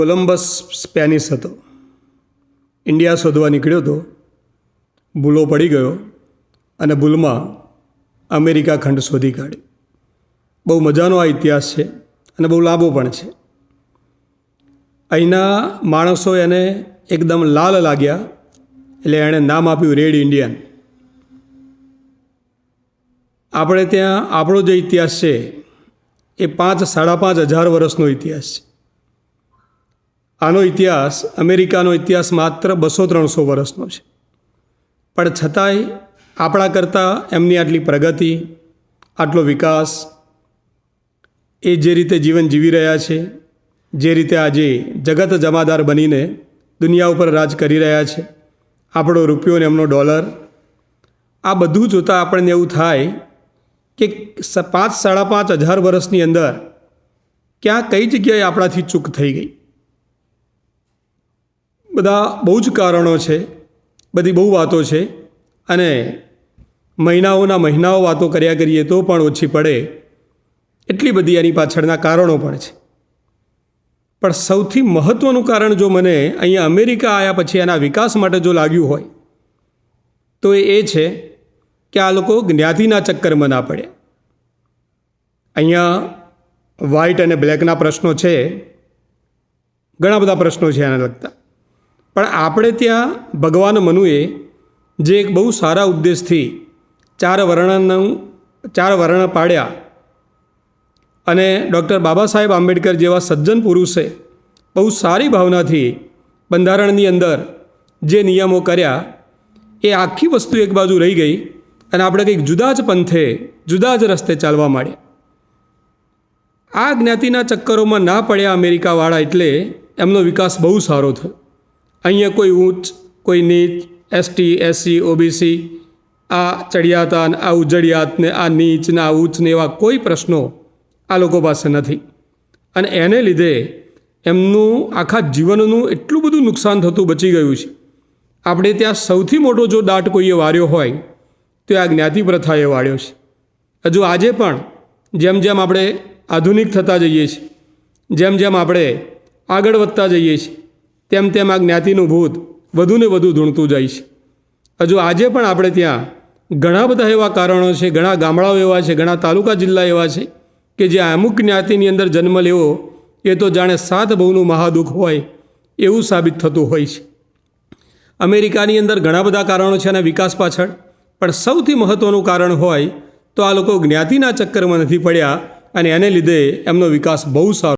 Columbus Spanish હતો. India શોધવા નીકળ્યો હતો, ભૂલો પડી ગયો અને ભૂલમાં અમેરિકા ખંડ શોધી કાઢ્યો. બહુ મજાનો આ ઇતિહાસ છે અને બહુ લાંબો પણ છે. અહીંના માણસો એને એકદમ લાલ લાગ્યા એટલે એણે નામ આપ્યું રેડ ઇન્ડિયન. આપણે ત્યાં આપણો જે ઇતિહાસ છે એ 5-5.5 વર્ષનો ઇતિહાસ છે. આનો ઇતિહાસ, અમેરિકાનો ઇતિહાસ માત્ર 200-300 વર્ષનો છે. પણ છતાંય આપણા કરતાં એમની આટલી પ્રગતિ, આટલો વિકાસ, એ જે રીતે જીવન જીવી રહ્યા છે, જે રીતે આજે જગત જમાદાર બનીને દુનિયા ઉપર રાજ કરી રહ્યા છે, આપણો રૂપિયો ને એમનો ડોલર, આ બધું જોતાં આપણને એવું થાય કે 5-5.5 વર્ષની અંદર ક્યાં કઈ જગ્યાએ આપણાથી ચૂક થઈ ગઈ. બધા બહુ જ કારણો છે, બધી બહુ વાતો છે અને મહિનાઓ વાતો કર્યા કરીએ તો પણ ઓછી પડે એટલી બધી એની પાછળના કારણો પણ છે. પણ સૌથી મહત્ત્વનું કારણ જો મને અહીંયા અમેરિકા આવ્યા પછી એના વિકાસ માટે જો લાગ્યું હોય તો એ છે કે આ લોકો જ્ઞાતિના ચક્કરમાં ના પડ્યા. અહીંયા વ્હાઇટ અને બ્લેકના પ્રશ્નો છે, ઘણા બધા પ્રશ્નો છે આને લગતા. પણ આપણે ત્યાં ભગવાન મનુએ જે એક બહુ સારા ઉદ્દેશથી 4 વર્ણ પાડ્યા અને ડૉક્ટર બાબા સાહેબ આંબેડકર જેવા સજ્જન પુરુષે બહુ સારી ભાવનાથી બંધારણની અંદર જે નિયમો કર્યા, એ આખી વસ્તુ એક બાજુ રહી ગઈ અને આપણે કંઈક જુદા જ પંથે, જુદા જ રસ્તે ચાલવા માંડ્યા. આ જ્ઞાતિના ચક્કરોમાં ના પડ્યા અમેરિકાવાળા, એટલે એમનો વિકાસ બહુ સારો થયો. અહીંયા કોઈ ઊંચ, કોઈ નીચ, એસટી, એસસી, ઓબીસી, આ ચડિયાતા ને આ ઉજળિયાત ને આ નીચ ને આ ઊંચ ને એવા કોઈ પ્રશ્નો આ લોકો પાસે નથી. અને એને લીધે એમનું આખા જીવનનું એટલું બધું નુકસાન થતું બચી ગયું છે. આપણે ત્યાં સૌથી મોટો જો દાટ કોઈએ વાર્યો હોય તો આ જ્ઞાતિ પ્રથાએ વાળ્યો છે. હજુ આજે પણ જેમ જેમ આપણે આધુનિક થતા જઈએ છીએ, જેમ જેમ આપણે આગળ વધતા જઈએ છીએ, તેમ તેમ આ જ્ઞાતિનું ભૂત વધુ ને વધુ ધૂણતું જાય છે. હજુ આજે પણ આપણે ત્યાં ઘણા બધા એવા કારણો છે, ઘણા ગામડાઓ એવા છે, ઘણા તાલુકા જિલ્લા એવા છે કે જ્યાં અમુક જ્ઞાતિની અંદર જન્મ લેવો એ તો જાણે 7 ભવનું મહાદુઃખ હોય એવું સાબિત થતું હોય છે. અમેરિકાની અંદર ઘણા બધા કારણો છે અને વિકાસ પાછળ, પણ સૌથી મહત્ત્વનું કારણ હોય તો આ લોકો જ્ઞાતિના ચક્કરમાં નથી પડ્યા અને એને લીધે એમનો વિકાસ બહુ સારો